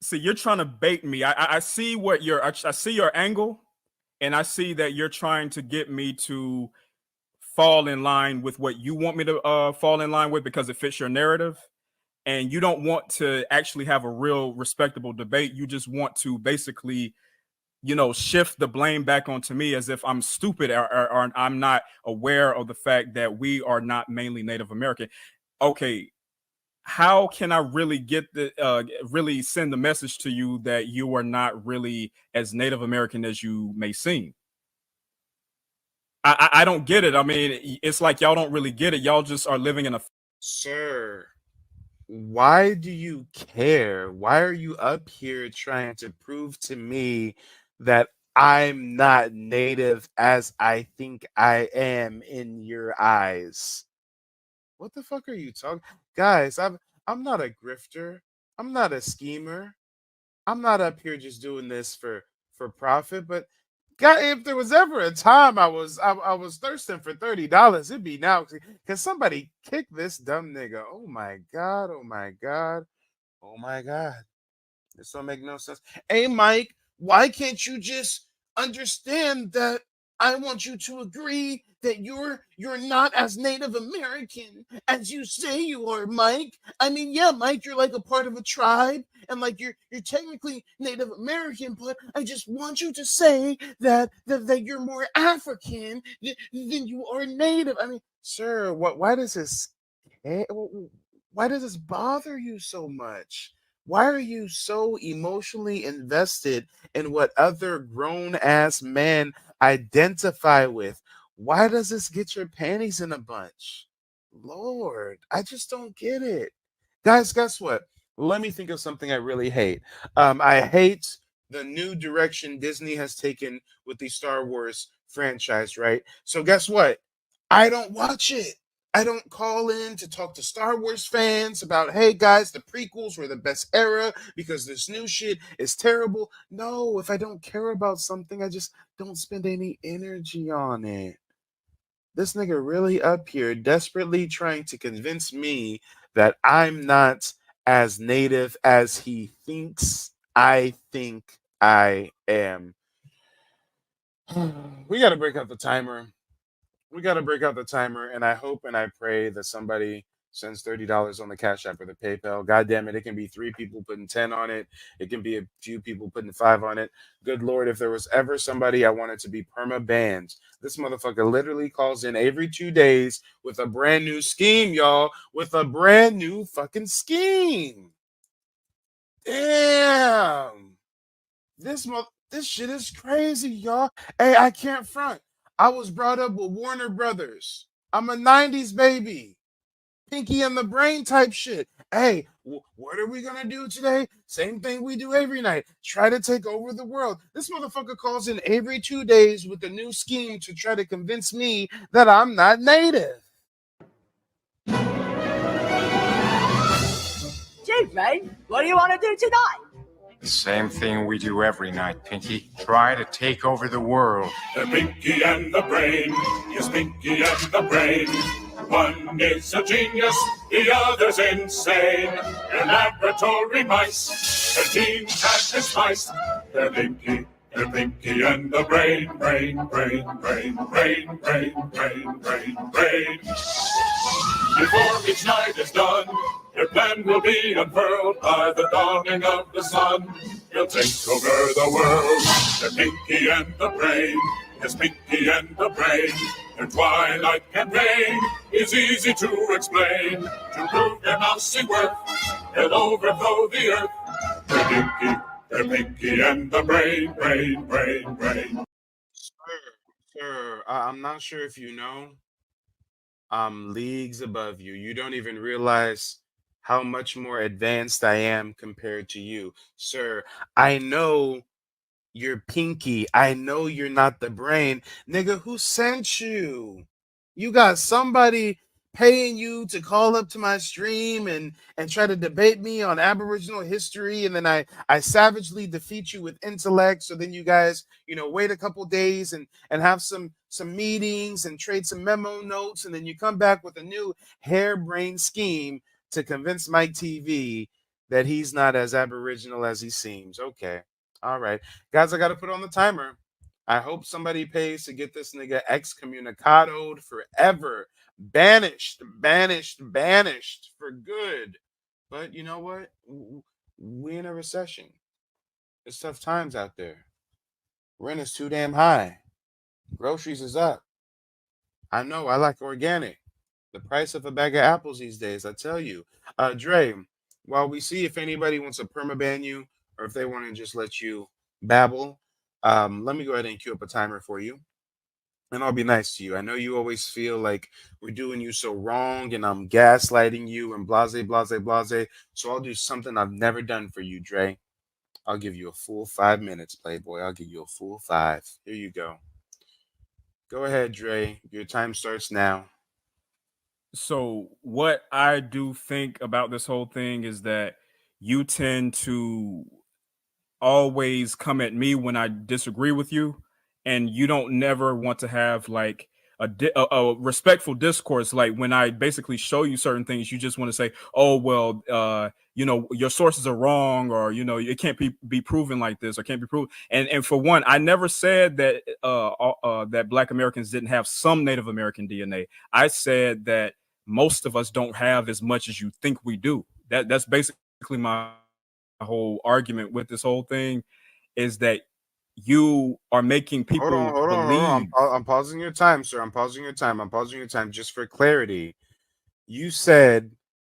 See, you're trying to bait me. I see what I see your angle, and I see that you're trying to get me to fall in line with what you want me to fall in line with because it fits your narrative. and you don't want to actually have a real respectable debate. You just want to basically, shift the blame back onto me as if I'm stupid or I'm not aware of the fact that we are not mainly Native American. Okay, how can I really really send the message to you that you are not really as Native American as you may seem? I don't get it. I mean, it's like y'all don't really get it. Y'all just are living in a. Sir, why do you care? Why are you up here trying to prove to me that I'm not native as I think I am in your eyes? What the fuck are you talking? Guys, I'm not a grifter. I'm not a schemer. I'm not up here just doing this for profit, but God, if there was ever a time I was thirsting for $30, it'd be now. Can somebody kick this dumb nigga? Oh my god, oh my god, oh my god. This don't make no sense. Hey Mike, why can't you just understand that I want you to agree that you're not as Native American as you say you are, Mike? I mean, yeah, Mike, you're like a part of a tribe, and like you're technically Native American, but I just want you to say that you're more African than you are Native. I mean, sir, why does this why does this bother you so much? Why are you so emotionally invested in what other grown ass men identify with? Why does this get your panties in a bunch? Lord, I just don't get it. Guys, guess what? Let me think of something I really hate. I hate the new direction Disney has taken with the Star Wars franchise, right? So, guess what? I don't watch it. I don't call in to talk to Star Wars fans about, hey guys, the prequels were the best era because this new shit is terrible. No, if I don't care about something, I just don't spend any energy on it. This nigga really up here desperately trying to convince me that I'm not as native as he thinks I think I am. We got to break out the timer. We got to break out the timer, and I hope and I pray that somebody sends $30 on the Cash App or the PayPal. God damn it, it can be 3 people putting 10 on it. It can be a few people putting 5 on it. Good Lord, if there was ever somebody I wanted to be perma-banned, this motherfucker literally calls in every 2 days with a brand new scheme, y'all. With a brand new fucking scheme. Damn. This shit is crazy, y'all. Hey, I can't front. I was brought up with Warner Brothers. I'm a 90s baby. Pinky and the Brain type shit. Hey, what are we gonna do today? Same thing we do every night. Try to take over the world. This motherfucker calls in every 2 days with a new scheme to try to convince me that I'm not native. Chief, mate, what do you want to do tonight? The same thing we do every night, Pinky. Try to take over the world. The Pinky and the Brain. Yes, Pinky and the Brain. One is a genius, the other's insane. They're laboratory mice. Their genes have been spiced. They're Pinky and the Brain. Brain, brain, brain, brain, brain, brain, brain, brain. Before each night is done, your plan will be unfurled by the dawning of the sun. You'll take over the world. They're Pinky and the Brain. Yes, Pinky and the Brain. Their twilight campaign is easy to explain. To prove their mousy worth, they'll overthrow the earth. They're Pinky and the Brain. Brain, brain, brain. Sir, I'm not sure if you know. I'm leagues above you. You don't even realize how much more advanced I am compared to you. Sir, I know you're Pinky. I know you're not the Brain. Nigga, who sent you? You got somebody paying you to call up to my stream and try to debate me on Aboriginal history, and then I savagely defeat you with intellect. So then you guys, wait a couple days and have some meetings and trade some memo notes, and then you come back with a new harebrained scheme to convince Mike TV that he's not as Aboriginal as he seems. Okay. All right. Guys, I got to put on the timer. I hope somebody pays to get this nigga excommunicadoed forever. Banished for good. But you know what? We in a recession. It's tough times out there. Rent is too damn high. Groceries is up. I know. I like organic. The price of a bag of apples these days, I tell you. Dre, while we see if anybody wants to permaban you or if they want to just let you babble, let me go ahead and queue up a timer for you. And I'll be nice to you. I know you always feel like we're doing you so wrong and I'm gaslighting you and blase, blase, blase. So I'll do something I've never done for you, Dre. I'll give you a full 5 minutes, Playboy. I'll give you a full five. Here you go. Go ahead, Dre. Your time starts now. So what I do think about this whole thing is that you tend to always come at me when I disagree with you, and you don't never want to have like a respectful discourse. Like when I basically show you certain things, you just want to say, "Oh well, your sources are wrong," or it can't be proven like this, or can't be proven. And for one, I never said that that Black Americans didn't have some Native American DNA. I said that most of us don't have as much as you think we do. That's basically my whole argument with this whole thing, is that you are making people Hold believe. on. I'm pausing your time, sir. I'm pausing your time just for clarity. You said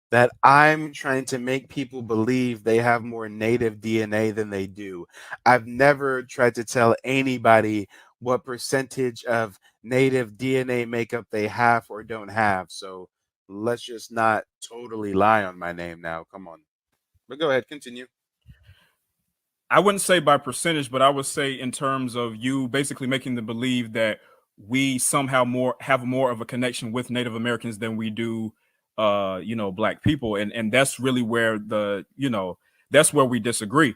that I'm trying to make people believe they have more native DNA than they do. I've never tried to tell anybody what percentage of native DNA makeup they have or don't have. So let's just not totally lie on my name now. Come on. But go ahead, continue. I wouldn't say by percentage, but I would say in terms of you basically making them believe that we somehow have more of a connection with Native Americans than we do Black people. And that's really where that's where we disagree.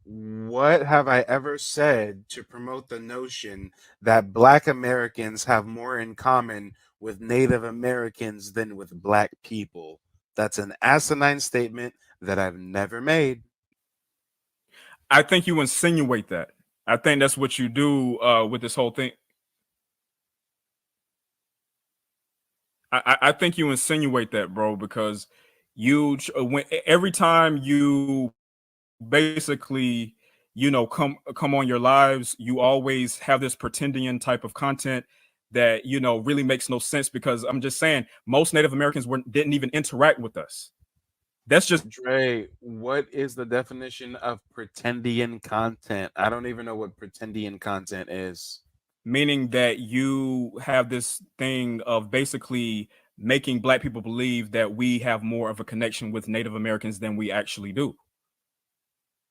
What have I ever said to promote the notion that Black Americans have more in common with Native Americans than with Black people? That's an asinine statement that I've never made. I think you insinuate that. I think that's what you do with this whole thing. I think you insinuate that, bro, because every time you basically come on your lives, you always have this pretendian type of content that really makes no sense, because I'm just saying most Native Americans didn't even interact with us. That's just Dre, what is the definition of pretendian content? I don't even know what pretendian content is. Meaning that you have this thing of basically making Black people believe that we have more of a connection with Native Americans than we actually do.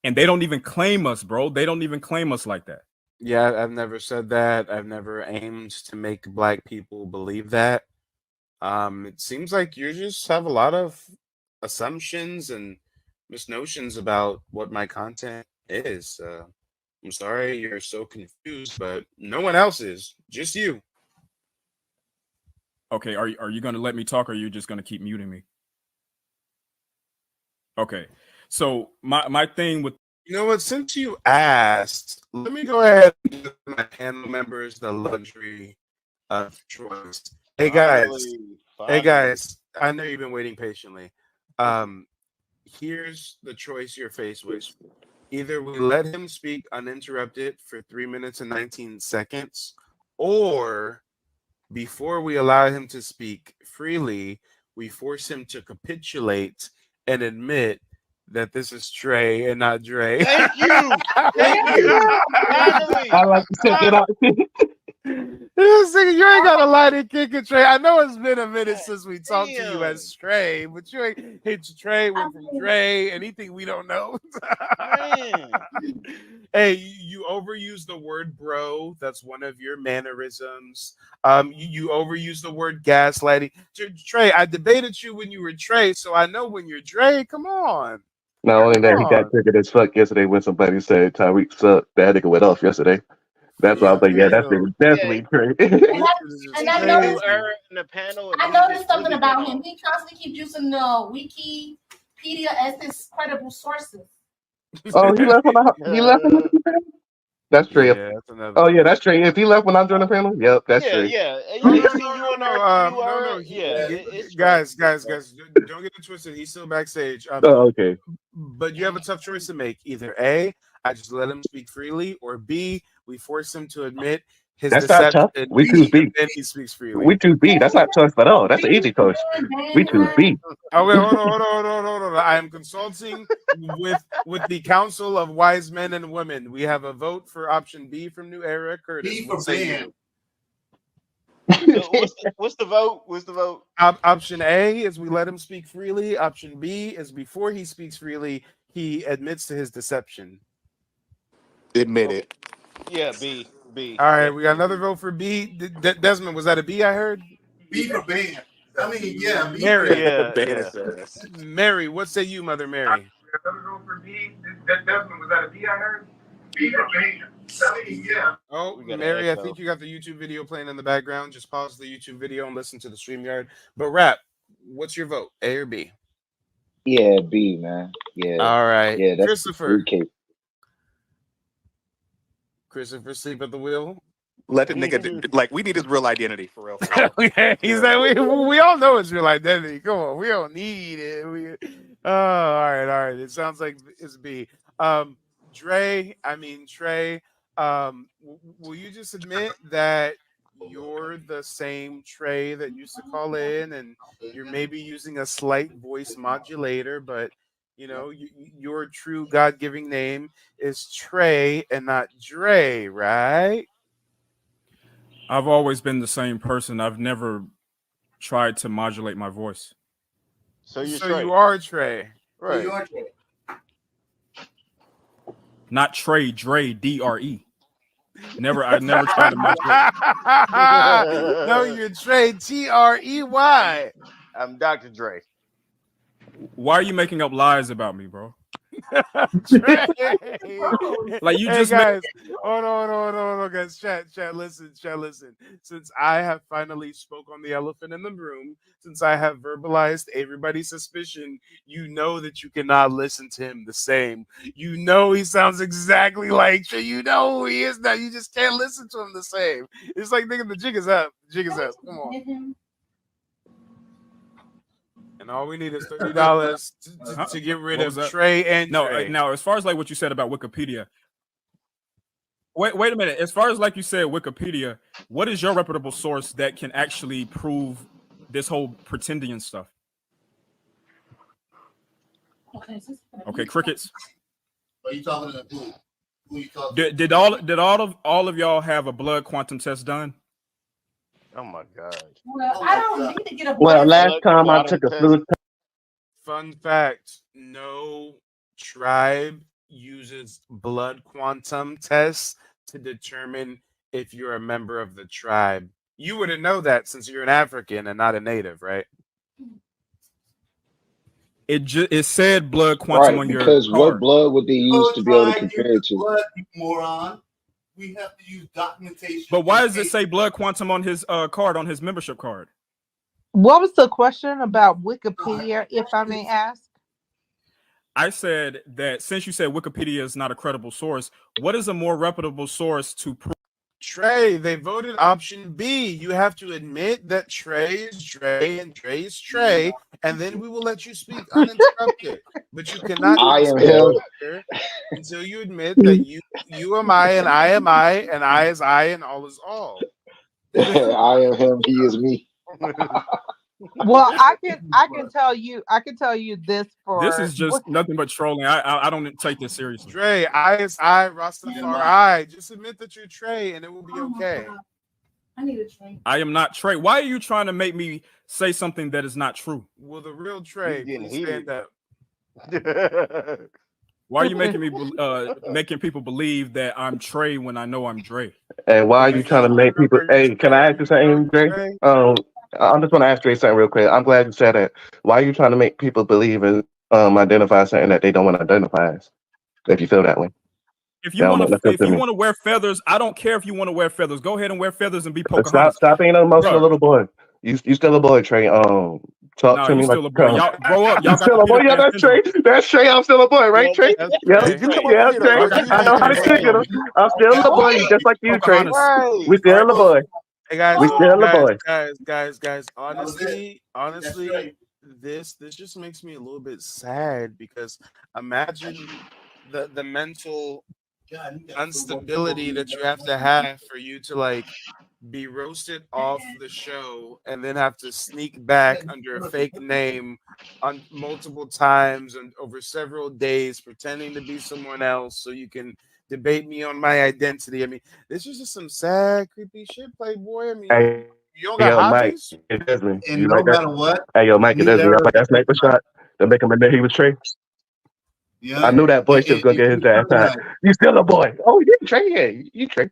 And they don't even claim us, bro. They don't even claim us like that. Yeah, I've never said that. I've never aimed to make Black people believe that. It seems like you just have a lot of assumptions and misnotions about what my content is. I'm sorry you're so confused, but no one else is, just you. Okay, are you going to let me talk, or are you just going to keep muting me? Okay, so my thing with what, since you asked, let me go ahead and give my panel members the luxury of choice. Hey guys, I know you've been waiting patiently. Here's the choice you're faced with. Either we let him speak uninterrupted for 3 minutes and 19 seconds, or before we allow him to speak freely, we force him to capitulate and admit that this is Trey and not Dre. Thank you. Thank you. Finally. I like to set that up. This nigga, you ain't got a lie to kick it, Trey. I know it's been a minute since we talked to you as Trey, but you ain't hit Trey, went from Dre, anything we don't know. Hey, you overuse the word bro. That's one of your mannerisms. You overuse the word gaslighting. Trey, I debated you when you were Trey, so I know when you're Dre. Come on. Not only that, he got triggered as fuck yesterday when somebody said Tyreek sucked. That nigga went off yesterday. That's why I was like, yeah, that nigga definitely crazy. And I noticed, in the panel. I noticed something about him. He constantly keeps using the Wikipedia as his credible sources. Oh, he left on the That's Trey. Yeah, that's another Oh one. yeah, that's Trey. If he left when I joined the family, yep, that's Yeah, Trey. yeah. No, You see, you on our no. yeah, it's Guys, don't get it twisted. He's still backstage. Oh, okay. But you have a tough choice to make. Either A, I just let him speak freely, or B, we force him to admit his That's not deception, tough. We choose B. and then he speaks freely. We choose B. That's not choice at all. That's an easy choice. We choose B. Oh wait, hold on. I am consulting with the Council of Wise Men and Women. We have a vote for option B from New Era. Curtis, B for what say ban. you? What's the vote? What's the vote? Option A is we let him speak freely. Option B is before he speaks freely, he admits to his deception. Admit it. Yeah, B. All right, we got another vote for B. Desmond, was that a B I heard? B for ban. I mean, yeah, B Mary. for Yeah, Ban yeah. his ass. Mary, what say you, Mother Mary? Another vote for B. Desmond, was that a B I heard? B for ban. I mean, yeah. Oh, We got an Mary, I echo. think you got the YouTube video playing in the background. Just pause the YouTube video and listen to the StreamYard. But Rap, what's your vote? A or B? Yeah, B, man. Yeah. All right. Yeah, that's Christopher. fruitcake. Christopher, sleep at the wheel. Let the nigga like we need his real identity for real. For real. He's like, we all know his real identity. Come on, we don't need it. All right. It sounds like it's B. Trey, will you just admit that you're the same Trey that used to call in, and you're maybe using a slight voice modulator, but you know your true God-giving name is Trey and not Dre, right? I've always been the same person. I've never tried to modulate my voice. So you're So Trey. you are Trey. Right. You are Trey. Not Trey, Dre, D-R-E. I never tried to modulate. No, you're Trey, Trey. I'm Dr. Dre. Why are you making up lies about me, bro? Like you hey just guys, hold on, guys. Chat, listen. Since I have finally spoke on the elephant in the room, since I have verbalized everybody's suspicion, you know that you cannot listen to him the same. You know he sounds exactly like you. You know who he is now. You just can't listen to him the same. It's like nigga, the jig is up. Come on. And all we need is $30 to get rid of Trey and Trey. Now, as far as like what you said about Wikipedia, wait a minute. As far as like you said, Wikipedia, what is your reputable source that can actually prove this whole pretending stuff? Okay, crickets. Are you talking to who you talking? Did all of y'all have a blood quantum test done? Oh my God. Well, I don't need to get a Well, last time I took a fluid test. Fun fact: no tribe uses blood quantum tests to determine if you're a member of the tribe. You wouldn't know that since you're an African and not a native, right? It said blood quantum on your because card. what blood would they use to be able to compare it to? Blood, you moron. We have to use documentation. But why does it say blood quantum on his card, on his membership card? What was the question about Wikipedia, if I may ask? I said that since you said Wikipedia is not a credible source, what is a more reputable source to prove? Trey, they voted option B. You have to admit that Trey is Trey and Trey is Trey, and then we will let you speak uninterrupted. But you cannot I am him until you admit that you am I and I am I and I is I and all is all. I am him, he is me. Well, I can tell you this for This is just nothing but trolling. I don't take this seriously. Trey, I is I, Rastafari. Just admit that you're Trey and it will be okay. I need a Trey. I am not Trey. Why are you trying to make me say something that is not true? Well, the real Trey, please stand up. Why are you making me making people believe that I'm Trey when I know I'm Dre? And why are you trying to make people? Hey, can I ask you something, Dre? I just want to ask Dre something real quick. I'm glad you said that. Why are you trying to make people believe and identify something that they don't want to identify as? If you feel that way. If you want to wear feathers, I don't care if you want to wear feathers. Go ahead and wear feathers and be Pocahontas. Stop being an emotional little boy. You still a boy, Trey. Talk Nah, to you me like still a you boy. come. Y'all grow up. You Y'all got still to a be boy? the Yeah, that's Trey. transgender. That's Trey. I'm still a boy, right, Yeah, Trey? That's Yep. Did you Trey. come up Yeah, here to Trey. argue I with know me, how to Trey? kick it. I'm still a boy, just like you, Trey. Pocahontas. We still a Right. boy. Hey guys, We still a boy. guys. Honestly, this just makes me a little bit sad because imagine the mental instability that you have to have for you to like be roasted off the show and then have to sneak back under a fake name on multiple times and over several days pretending to be someone else so you can debate me on my identity. I mean, this is just some sad, creepy shit, Playboy. I mean, Hey, you don't got yo, Mike, hobbies? it is me. And You no like that? matter what, Hey, yo, Mike, it new is me. era. Y'all like that sniper shot to make him admit he was Trey? Yeah. I knew that boy shit was gonna get his ass out. You still a boy? Oh, you Trey? Yeah, you Trey?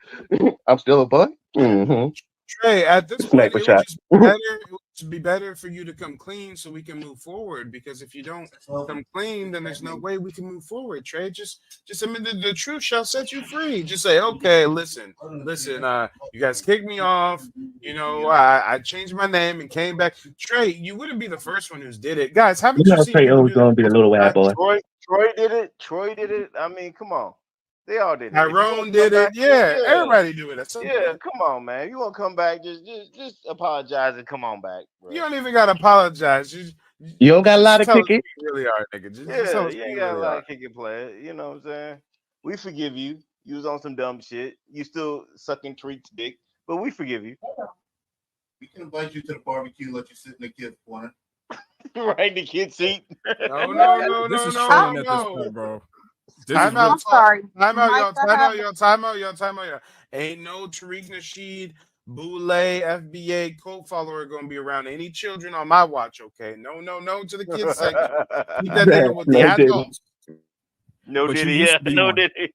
I'm still a boy. Mm-hmm. Trey, at this point, Sniper it would shot. just be better. It would just be better for you to come clean so we can move forward. Because if you don't come clean, then there's no way we can move forward. Trey, just admit the truth shall set you free. Just say, okay, listen. You guys kicked me off. You know, I changed my name and came back. Trey, you wouldn't be the first one who's did it, guys. You Haven't you know, seen Trey people always do it gonna be a little bad boy. Troy did it. Troy did it. I mean, come on. They all did it. If you Tyrone wanna did come it. back, Yeah, everybody do it. That's yeah. Come on, man. You want to come back? Just apologize and come on back, bro. You don't even gotta apologize. You don't got a lot of tell us kick it. who you really are, nigga. Just tell Yeah, us you who ain't you got a really lot are. of kick it player. You know what I'm saying? We forgive you. You was on some dumb shit. You still sucking treats dick, but we forgive you. We can invite you to the barbecue, let you sit in the kid's corner. Right in the kid's seat. No, This is no, trolling at this no. point, bro. This is Time really out, I'm sorry, time out, Mike. y'all. Time out, y'all. Time out, y'all. Time out, y'all. Ain't no Tariq Nasheed, Boulay, FBA cult follower gonna be around any children on my watch. Okay, no to the kids section. Keep that nigga with the No, didn't. adults. No But you diddy, used yeah. to be No one. diddy.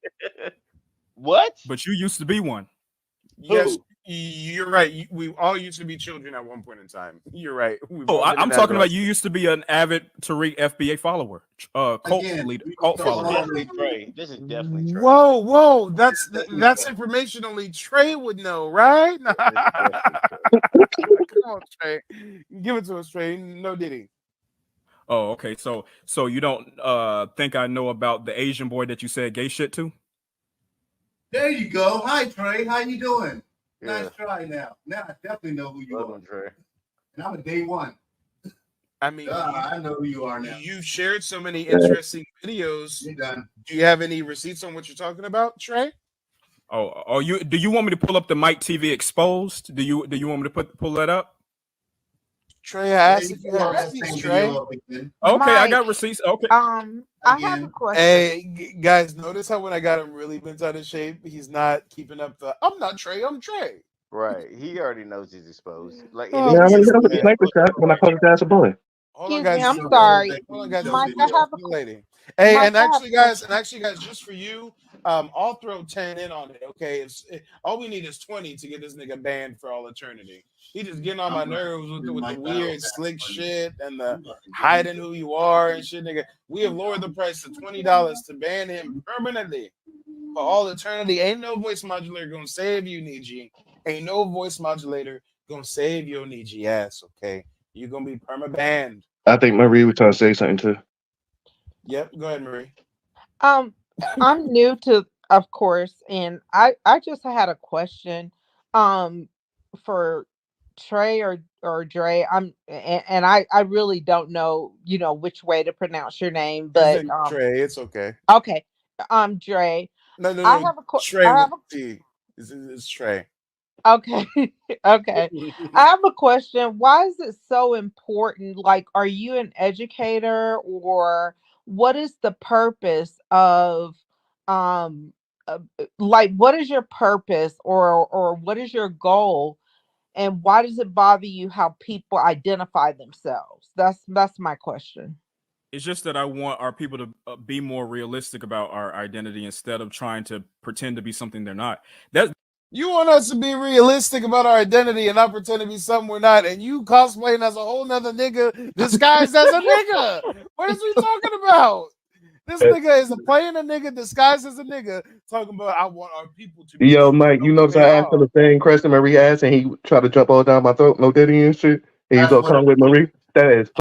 What? But you used to be one. Yes, Who? you're right. We all used to be children at one point in time. You're right. We've Oh, all been I'm in talking about adults. you used to be an avid Tariq FBA follower, cult Again, leader, we cult can This is follower. definitely Trey. This is definitely Trey. Whoa! That's information only Trey would know, right? Come on, Trey. Give it to us, Trey. No diddy. Oh, okay. So you don't think I know about the Asian boy that you said gay shit to? There you go. Hi, Trey. How you doing? Yeah. Nice try now. Now I definitely know who you Welcome, are. Trey. And I'm a day one. I mean, I know who you are now. you shared so many interesting videos. You're done. Do you have any receipts on what you're talking about, Trey? Oh, do you want me to pull up the Mike TV exposed? Do you want me to pull that up? Trey, I asked Hey, if you had that receipts, same Trey. video up again. Okay, I Mike, got receipts. Okay. I have a question. Hey, guys, notice how when I got him really bent out of shape, he's not keeping up the I'm not Trey, I'm Trey. Right. He already knows he's exposed. Like, Oh, and Yeah, I'm he gonna is hit him with the man. sniper shot when I call his ass a boy. Hold on, Excuse guys. me, I'm Show sorry. that Hold on, guys. Mike, Just I have for the lady. Hey, Mike, and I have actually, guys, just for you, I'll throw 10 in on it. Okay, all we need is 20 to get this nigga banned for all eternity. He just getting on my nerves with the weird, slick shit and the hiding who you are and shit, nigga. We have lowered the price to $20 to ban him permanently for all eternity. Ain't no voice modulator gonna save you, Niji. Ain't no voice modulator gonna save your Niji ass. Okay, you're gonna be perma banned. I think Marie was trying to say something too. Yep, go ahead, Marie. I'm new to, of course, and I just had a question, for Trey or Dre. And I really don't know, which way to pronounce your name, but Trey, it's okay. okay, Dre. No, I have a Trey I have with T. It's Trey. Okay. Okay. I have a question. Why is it so important? Like, are you an educator, or what is the purpose of like, what is your purpose, or what is your goal, and why does it bother you how people identify themselves? That's my question. It's just that I want our people to be more realistic about our identity instead of trying to pretend to be something they're not. You want us to be realistic about our identity and not pretend to be something we're not, and you cosplaying as a whole nother nigga disguised as a nigga. What is we talking about? This nigga is playing a nigga disguised as a nigga, talking about I want our people to be. Yo, Mike, you notice I asked him the same question Marie asked, and he tried to jump all down my throat, no diddy and shit. And he's gonna come with Marie. That is